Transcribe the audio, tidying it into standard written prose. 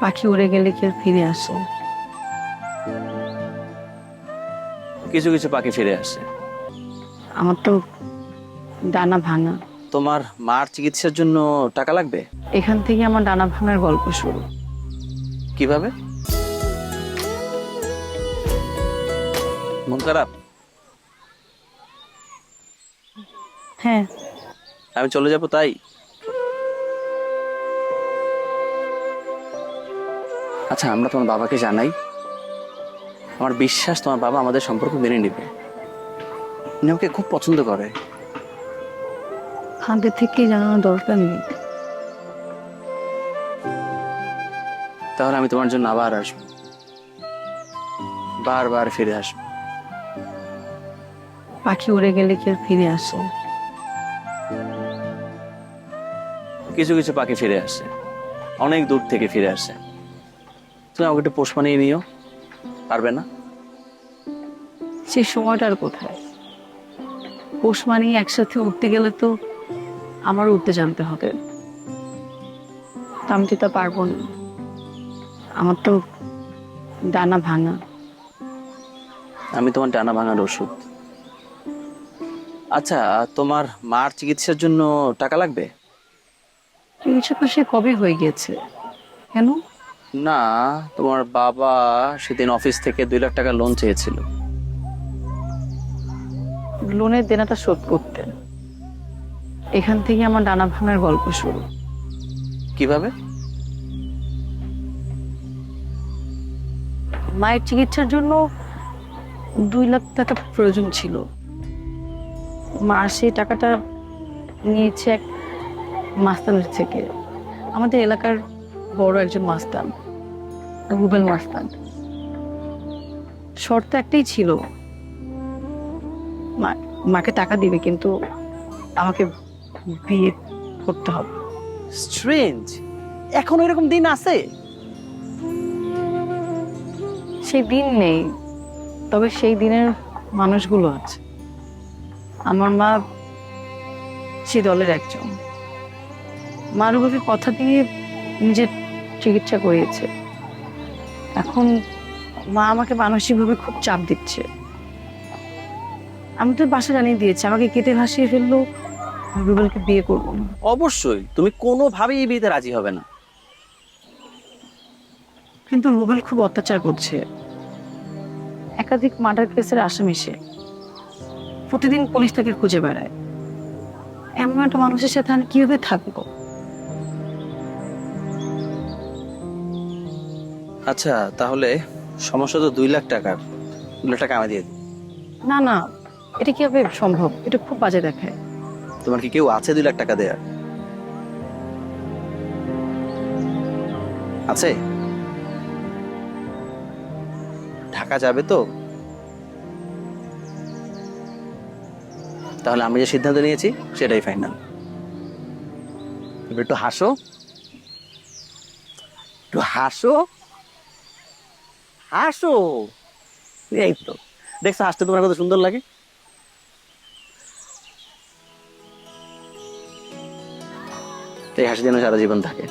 পাখি উড়ে গেলে কি আর ফিরে আসে? কিছু কিছু পাখি ফিরে আসে। আমার তো ডানা ভাঙা। তোমার মার চিকিৎসার জন্য টাকা লাগবে? এখান থেকে আমার ডানা ভাঙার গল্প শুরু। কিভাবে? মন খারাপ? হ্যাঁ, আমি চলে যাব তাই? আচ্ছা, আমরা তোমার বাবাকে জানাই। আমার বিশ্বাস তোমার বাবা আমাদের সম্পর্ক মেনে নেবে। উনি আমাকে খুব পছন্দ করে। আগে থেকেই জানানোর দরকার নেই। তাহলে আমি তোমার জন্য আবার আসবো, বারবার ফিরে আসবো। পাখি উড়ে গেলে কি আর ফিরে আসে? কিছু কিছু পাখি ফিরে আসে, অনেক দূর থেকে ফিরে আসে। তুমি আমাকে একটু পোষ মানিয়ে নিও, পারবে না? সেই সময়টা আর কোথায়? পোষ মানিয়ে একসাথে উঠতে গেলে তো আমার উঠতে জানতে হবে। তা আমি তো তা পারবো না। আমার তো ডানা ভাঙা। আমি তোমার ডানা ভাঙার ওষুধ। আচ্ছা, তোমার মার চিকিৎসার জন্য টাকা লাগবে? চিকিৎসা তো সে কবে হয়ে গিয়েছে। কেন? না, তোমার বাবা সেদিন অফিস থেকে 2 লাখ টাকা লোন চেয়েছিল। লোনের দেনাটা শোধ করতে। এখান থেকে আমার ডানা ভাঙার গল্প শুরু। কিভাবে? মায়ের চিকিৎসার জন্য 2 লাখ টাকা প্রয়োজন ছিল। মা সেই টাকাটা নিয়েছে এক মাস্তানের থেকে। আমাদের এলাকার বড় একজন মাস্তান, রুবেল মাস্তান। শর্ত একটাই ছিল, মাকে টাকা দিবে, কিন্তু আমাকে বিয়ে করতে হবে। স্ট্রেঞ্জ, এখন এরকম দিন আছে? সেই দিন নেই, তবে সেই দিনের মানুষগুলো আছে। আমার মা সে দলের একজন। মা রুবেলকে কথা দিয়ে নিজের চিকিৎসা করিয়েছে। এখন মা আমাকে মানসিকভাবে খুব চাপ দিচ্ছে। আমি তো বাসা জানিয়ে দিয়েছি, আমাকে কেটে ভাসিয়ে ফেললো, রুবেলকে বিয়ে করবো না। অবশ্যই তুমি কোনোভাবেই এই বিয়েতে রাজি হবে না। কিন্তু রুবেল খুব অত্যাচার করছে। একাধিক মার্ডার কেসের আসামি সে। প্রতিদিন পুলিশ তাকে খুঁজে বেড়ায়। এমন একটা মানুষের সাথে আমি কিভাবে থাকবো? আচ্ছা, তাহলে সমস্যা তো 2 লাখ টাকার। 2 লাখ টাকা আমি দিয়ে দিই। না না, এটা কিভাবে সম্ভব? এটা খুব বাজে দেখায়। তোমার কি কেউ আছে 2 লাখ টাকা দেয়ার? আছে? ঢাকা যাবে তো? তাহলে আমি যে সিদ্ধান্ত নিয়েছি সেটাই ফাইনাল। এবার একটু হাসো, একটু হাসো, হাসো। এই তো, দেখছো হাসতে তোমার কত সুন্দর লাগে। এই হাসি যেন সারা জীবন থাকে।